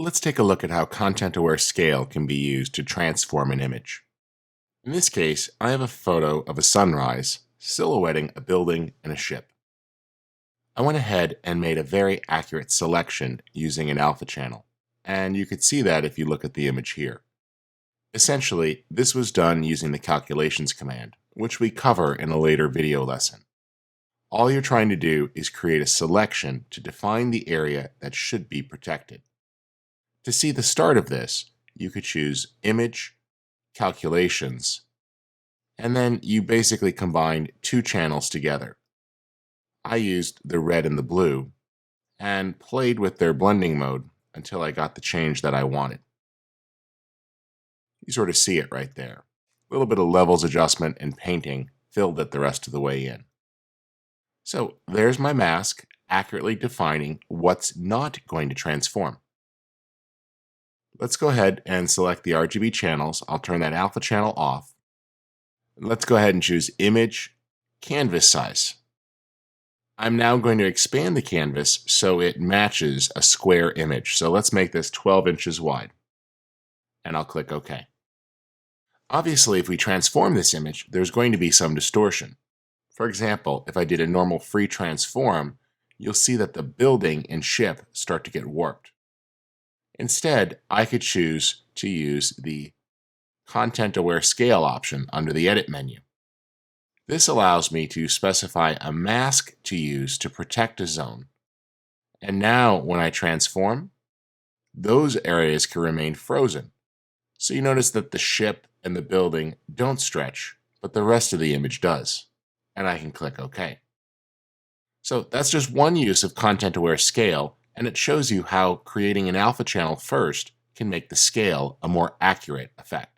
Let's take a look at how content-aware scale can be used to transform an image. In this case, I have a photo of a sunrise silhouetting a building and a ship. I went ahead and made a very accurate selection using an alpha channel, and you could see that if you look at the image here. Essentially, this was done using the calculations command, which we cover in a later video lesson. All you're trying to do is create a selection to define the area that should be protected. To see the start of this, you could choose Image, Calculations, and then you basically combined two channels together. I used the red and the blue and played with their blending mode until I got the change that I wanted. You sort of see it right there. A little bit of levels adjustment and painting filled it the rest of the way in. So there's my mask accurately defining what's not going to transform. Let's go ahead and select the RGB channels. I'll turn that alpha channel off. Let's go ahead and choose Image, Canvas Size. I'm now going to expand the canvas so it matches a square image. So let's make this 12 inches wide. And I'll click OK. Obviously, if we transform this image, there's going to be some distortion. For example, if I did a normal free transform, you'll see that the building and ship start to get warped. Instead, I could choose to use the Content-Aware Scale option under the Edit menu. This allows me to specify a mask to use to protect a zone. And now, when I transform, those areas can remain frozen. So you notice that the ship and the building don't stretch, but the rest of the image does. And I can click OK. So that's just one use of Content-Aware Scale, and it shows you how creating an alpha channel first can make the scale a more accurate effect.